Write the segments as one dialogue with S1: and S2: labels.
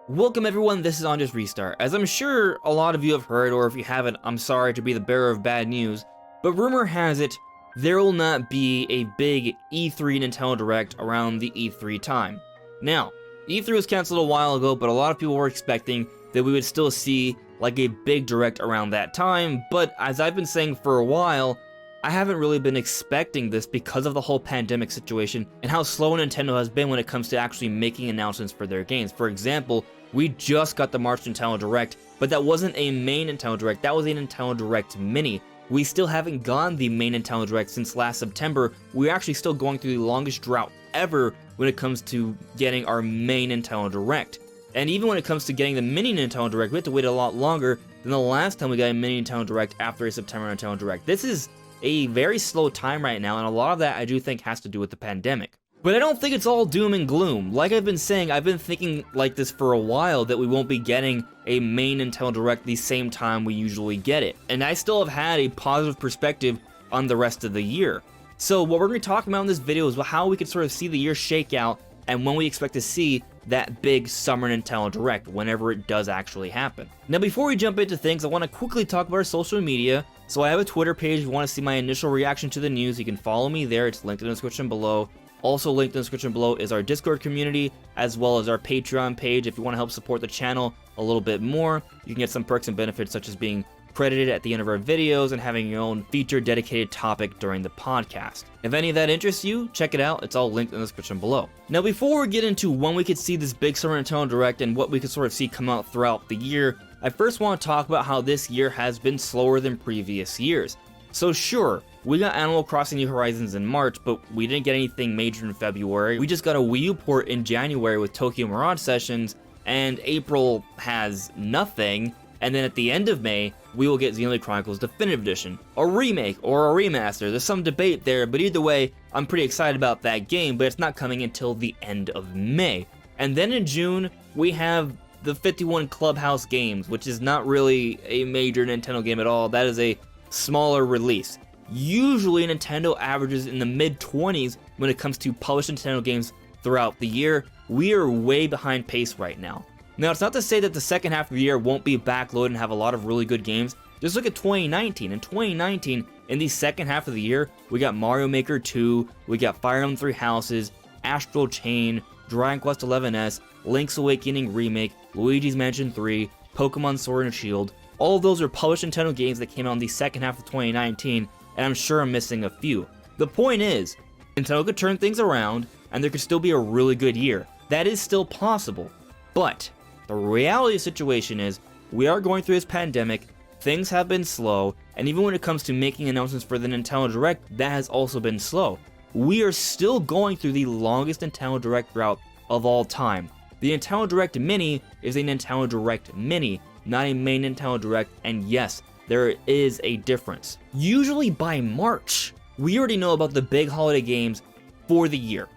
S1: Welcome everyone, this is On Just Restart. As I'm sure a lot of you have heard, or if you haven't, I'm sorry to be the bearer of bad news, but rumor has it there will not be a big E3 Nintendo Direct around the E3 time. Now, E3 was cancelled a while ago, but a lot of people were expecting that we would still see like a big Direct around that time, but as I've been saying for a while, I haven't really been expecting this because of the whole pandemic situation and how slow Nintendo has been when it comes to actually making announcements for their games. For example, we just got the March Nintendo Direct, but that wasn't a main Nintendo Direct, that was a Nintendo Direct Mini. We still haven't gotten the main Nintendo Direct since last September. We're actually still going through the longest drought ever when it comes to getting our main Nintendo Direct. And even when it comes to getting the mini Nintendo Direct, we have to wait a lot longer than the last time we got a mini Nintendo Direct after a September Nintendo Direct. This is a very slow time right now, and a lot of that I do think has to do with the pandemic. But I don't think it's all doom and gloom. Like I've been saying, I've been thinking like this for a while, that we won't be getting a main Nintendo Direct the same time we usually get it. And I still have had a positive perspective on the rest of the year. So what we're going to be talking about in this video is how we can sort of see the year shake out and when we expect to see that big summer Nintendo Direct, whenever it does actually happen. Now before we jump into things, I want to quickly talk about our social media. So I have a Twitter page. If you want to see my initial reaction to the news, you can follow me there. It's linked in the description below. Also linked in the description below is our Discord community, as well as our Patreon page. If you want to help support the channel a little bit more, you can get some perks and benefits such as being credited at the end of our videos and having your own featured dedicated topic during the podcast. If any of that interests you, check it out. It's all linked in the description below. Now before we get into when we could see this big summer Nintendo Direct and what we could sort of see come out throughout the year, I first want to talk about how this year has been slower than previous years. So sure, we got Animal Crossing New Horizons in March, but we didn't get anything major in February. We just got a Wii U port in January with Tokyo Mirage Sessions, and April has nothing. And then at the end of May, we will get Xenoblade Chronicles Definitive Edition, a remake or a remaster. There's some debate there, but either way, I'm pretty excited about that game, but it's not coming until the end of May. And then in June, we have the 51 Clubhouse games, which is not really a major Nintendo game at all. That is a smaller release. Usually Nintendo averages in the mid-20s when it comes to published Nintendo games throughout the year. We are way behind pace right now. Now, it's not to say that the second half of the year won't be backloaded and have a lot of really good games. Just look at 2019. In 2019, in the second half of the year, we got Mario Maker 2, we got Fire Emblem 3 Houses, Astral Chain, Dragon Quest XI's, Link's Awakening Remake, Luigi's Mansion 3, Pokemon Sword and Shield. All of those are published Nintendo games that came out in the second half of 2019, and I'm sure I'm missing a few. The point is, Nintendo could turn things around, and there could still be a really good year. That is still possible. But the reality of the situation is, we are going through this pandemic, things have been slow, and even when it comes to making announcements for the Nintendo Direct, that has also been slow. We are still going through the longest Nintendo Direct drought of all time. The Nintendo Direct Mini is a Nintendo Direct Mini, not a main Nintendo Direct, and yes, there is a difference. Usually by March, we already know about the big holiday games for the year.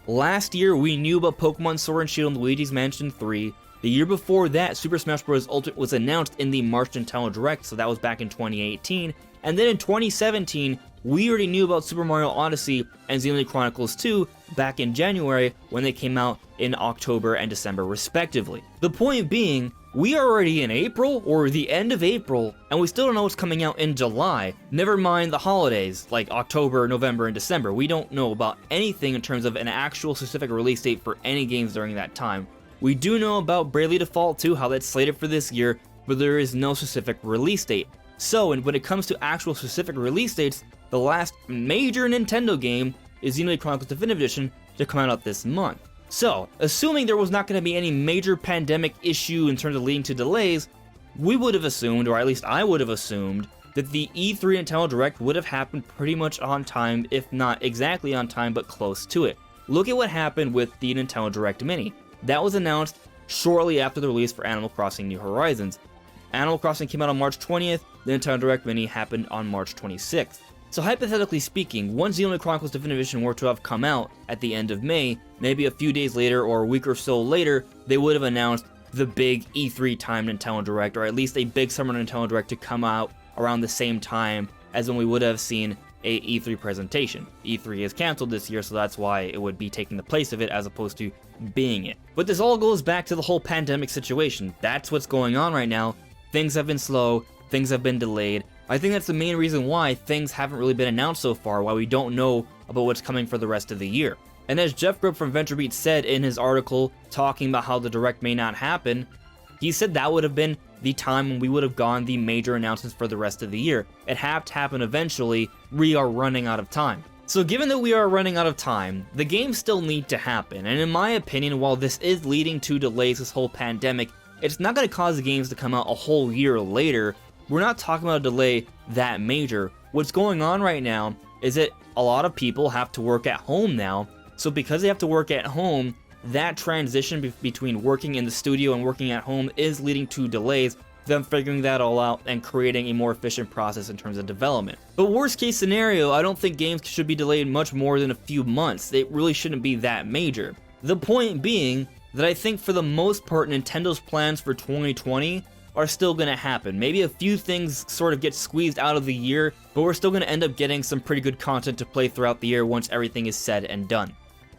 S1: Last year, we knew about Pokemon Sword and Shield and Luigi's Mansion 3. The year before that, Super Smash Bros. Ultimate was announced in the March Nintendo Direct, so that was back in 2018. And then in 2017, we already knew about Super Mario Odyssey and Xenoblade Chronicles 2 back in January when they came out in October and December respectively. The point being, we are already in April, or the end of April, and we still don't know what's coming out in July. Never mind the holidays, like October, November, and December. We don't know about anything in terms of an actual specific release date for any games during that time. We do know about Bravely Default 2, how that's slated for this year, but there is no specific release date. So, and when it comes to actual specific release dates, the last major Nintendo game is Xenoblade Chronicles Definitive Edition to come out this month. So, assuming there was not going to be any major pandemic issue in terms of leading to delays, we would have assumed, or at least I would have assumed, that the E3 Nintendo Direct would have happened pretty much on time, if not exactly on time, but close to it. Look at what happened with the Nintendo Direct Mini. That was announced shortly after the release for Animal Crossing New Horizons. Animal Crossing came out on March 20th, the Nintendo Direct Mini happened on March 26th. So hypothetically speaking, once Xenoblade Chronicles Definitive Edition were to have come out at the end of May, maybe a few days later or a week or so later, they would have announced the big E3 time Nintendo Direct, or at least a big summer Nintendo Direct to come out around the same time as when we would have seen a E3 presentation. E3 is canceled this year, so that's why it would be taking the place of it as opposed to being it. But this all goes back to the whole pandemic situation. That's what's going on right now. Things have been slow, things have been delayed. I think that's the main reason why things haven't really been announced so far, why we don't know about what's coming for the rest of the year. And as Jeff Grubb from VentureBeat said in his article talking about how the Direct may not happen, he said that would have been the time when we would have gotten the major announcements for the rest of the year. It had to happen eventually. We are running out of time. So given that we are running out of time, the games still need to happen, and in my opinion, while this is leading to delays, this whole pandemic, it's not going to cause the games to come out a whole year later. We're not talking about a delay that major. What's going on right now is that a lot of people have to work at home now, so because they have to work at home, that transition between working in the studio and working at home is leading to delays, them figuring that all out and creating a more efficient process in terms of development. But worst case scenario, I don't think games should be delayed much more than a few months. It really shouldn't be that major. The point being that I think for the most part, Nintendo's plans for 2020 are still going to happen. Maybe a few things sort of get squeezed out of the year, but we're still going to end up getting some pretty good content to play throughout the year once everything is said and done.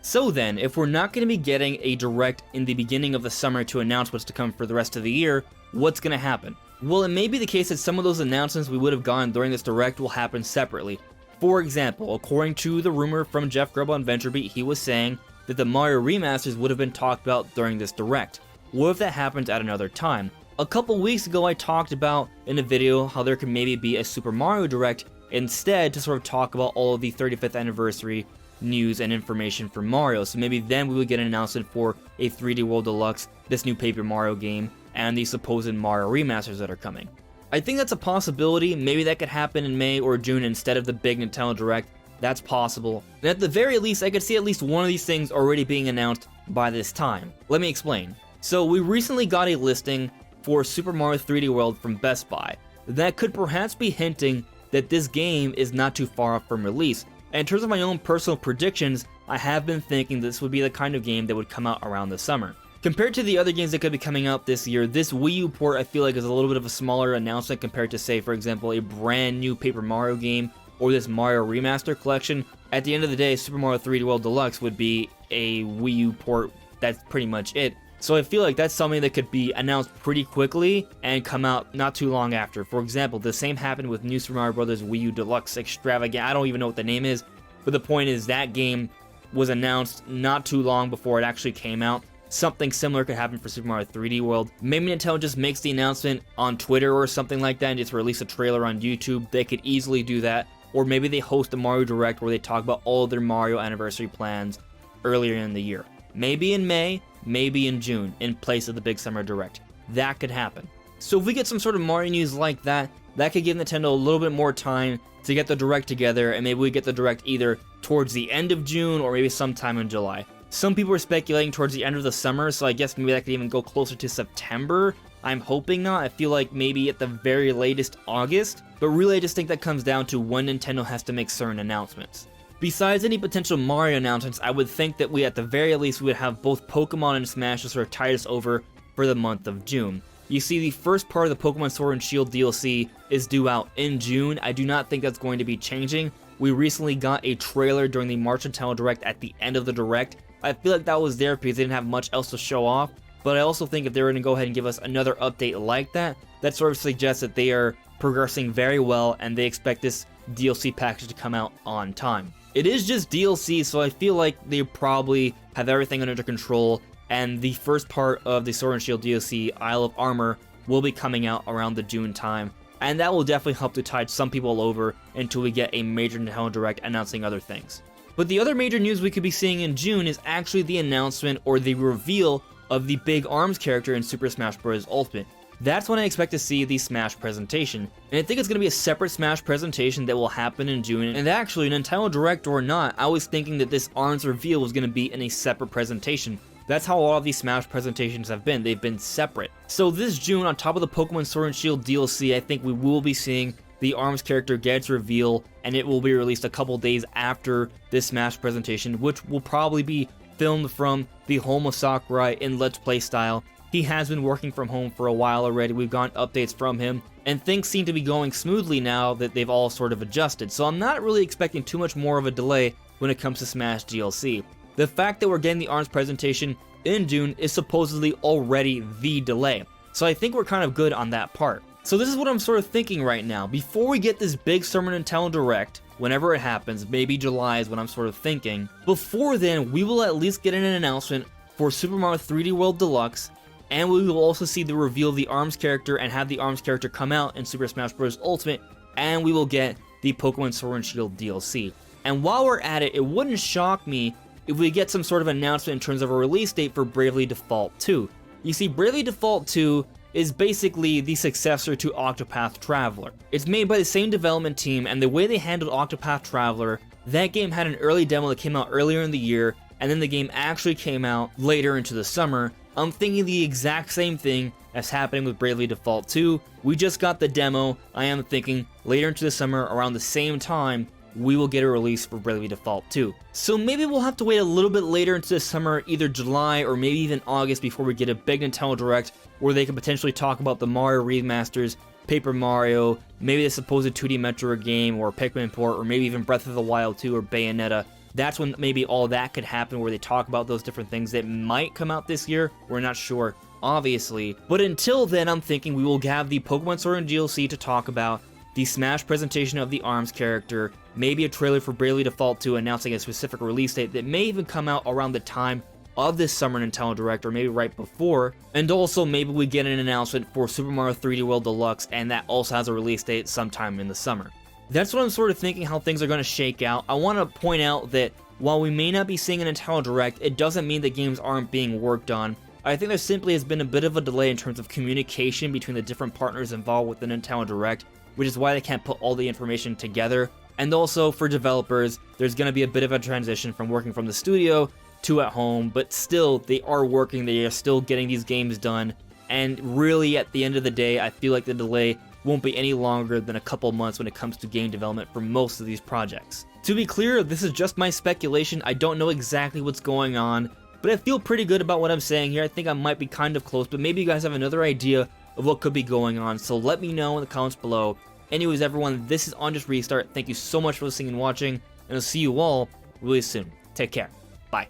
S1: So then, if we're not going to be getting a Direct in the beginning of the summer to announce what's to come for the rest of the year, what's going to happen? Well, it may be the case that some of those announcements we would have gotten during this Direct will happen separately. For example, according to the rumor from Jeff Grubb on VentureBeat, he was saying that the Mario Remasters would have been talked about during this Direct. What if that happens at another time? A couple weeks ago, I talked about in a video how there could maybe be a Super Mario Direct instead to sort of talk about all of the 35th anniversary news and information for Mario, so maybe then we would get an announcement for a 3D World Deluxe, this new Paper Mario game, and the supposed Mario remasters that are coming. I think that's a possibility. Maybe that could happen in May or June instead of the big Nintendo Direct. That's possible. And at the very least, I could see at least one of these things already being announced by this time. Let me explain. So we recently got a listing for Super Mario 3D World from Best Buy that could perhaps be hinting that this game is not too far off from release. And in terms of my own personal predictions, I have been thinking this would be the kind of game that would come out around the summer. Compared to the other games that could be coming out this year, this Wii U port I feel like is a little bit of a smaller announcement compared to, say, for example, a brand new Paper Mario game or this Mario Remaster collection. At the end of the day, Super Mario 3D World Deluxe would be a Wii U port. That's pretty much it. So I feel like that's something that could be announced pretty quickly and come out not too long after. For example, the same happened with New Super Mario Bros. Wii U Deluxe Extravaganza. I don't even know what the name is, but the point is that game was announced not too long before it actually came out. Something similar could happen for Super Mario 3D World. Maybe Nintendo just makes the announcement on Twitter or something like that and just release a trailer on YouTube. They could easily do that. Or maybe they host a Mario Direct where they talk about all of their Mario anniversary plans earlier in the year. Maybe in May, maybe in June, in place of the big summer Direct. That could happen. So if we get some sort of Mario news like that, that could give Nintendo a little bit more time to get the Direct together, and maybe we get the Direct either towards the end of June or maybe sometime in July. Some people are speculating towards the end of the summer, so I guess maybe that could even go closer to September. I'm hoping not. I feel like maybe at the very latest August, but really I just think that comes down to when Nintendo has to make certain announcements. Besides any potential Mario announcements, I would think that we at the very least would have both Pokemon and Smash to sort of tide us over for the month of June. You see, the first part of the Pokemon Sword and Shield DLC is due out in June. I do not think that's going to be changing. We recently got a trailer during the March Nintendo Direct at the end of the Direct. I feel like that was there because they didn't have much else to show off, but I also think if they were going to go ahead and give us another update like that, that sort of suggests that they are progressing very well and they expect this DLC package to come out on time. It is just DLC, so I feel like they probably have everything under control, and the first part of the Sword and Shield DLC, Isle of Armor, will be coming out around the June time, and that will definitely help to tide some people over until we get a major Nintendo Direct announcing other things. But the other major news we could be seeing in June is actually the announcement or the reveal of the big ARMS character in Super Smash Bros. Ultimate. That's when I expect to see the Smash presentation, and I think it's going to be a separate Smash presentation that will happen in June, and actually, Nintendo Direct or not, I was thinking that this ARMS reveal was going to be in a separate presentation. That's how a lot of these Smash presentations have been. They've been separate. So this June, on top of the Pokemon Sword and Shield DLC, I think we will be seeing the ARMS character get its reveal, and it will be released a couple days after this Smash presentation, which will probably be filmed from the home of Sakurai in Let's Play style. He has been working from home for a while already, we've gotten updates from him, and things seem to be going smoothly now that they've all sort of adjusted, so I'm not really expecting too much more of a delay when it comes to Smash DLC. The fact that we're getting the ARMS presentation in June is supposedly already the delay, so I think we're kind of good on that part. So this is what I'm sort of thinking right now. Before we get this big Summer Nintendo Direct, whenever it happens, maybe July is what I'm sort of thinking, before then we will at least get an announcement for Super Mario 3D World Deluxe, and we will also see the reveal of the ARMS character and have the ARMS character come out in Super Smash Bros. Ultimate, and we will get the Pokemon Sword and Shield DLC. And while we're at it, it wouldn't shock me if we get some sort of announcement in terms of a release date for Bravely Default 2. You see, Bravely Default 2 is basically the successor to Octopath Traveler. It's made by the same development team, and the way they handled Octopath Traveler, that game had an early demo that came out earlier in the year, and then the game actually came out later into the summer. I'm thinking the exact same thing as happening with Bravely Default 2. We just got the demo. I am thinking later into the summer, around the same time, we will get a release for Bravely Default 2. So maybe we'll have to wait a little bit later into the summer, either July or maybe even August, before we get a big Nintendo Direct where they can potentially talk about the Mario Remasters, Paper Mario, maybe the supposed 2D Metroid game, or Pikmin port, or maybe even Breath of the Wild 2 or Bayonetta. That's when maybe all that could happen, where they talk about those different things that might come out this year. We're not sure, obviously. But until then, I'm thinking we will have the Pokemon Sword and DLC to talk about, the Smash presentation of the ARMS character, maybe a trailer for Bravely Default 2 announcing a specific release date that may even come out around the time of this Summer Nintendo Direct, or maybe right before, and also maybe we get an announcement for Super Mario 3D World Deluxe, and that also has a release date sometime in the summer. That's what I'm sort of thinking how things are going to shake out. I want to point out that while we may not be seeing a Nintendo Direct, it doesn't mean that games aren't being worked on. I think there simply has been a bit of a delay in terms of communication between the different partners involved with the Nintendo Direct, which is why they can't put all the information together. And also for developers, there's going to be a bit of a transition from working from the studio to at home, but still, they are working, they are still getting these games done, and really at the end of the day, I feel like the delay won't be any longer than a couple months when it comes to game development for most of these projects. To be clear, this is just my speculation. I don't know exactly what's going on, but I feel pretty good about what I'm saying here. I think I might be kind of close, but maybe you guys have another idea of what could be going on, so let me know in the comments below. Anyways, everyone, this is On Just Restart. Thank you so much for listening and watching, and I'll see you all really soon. Take care. Bye.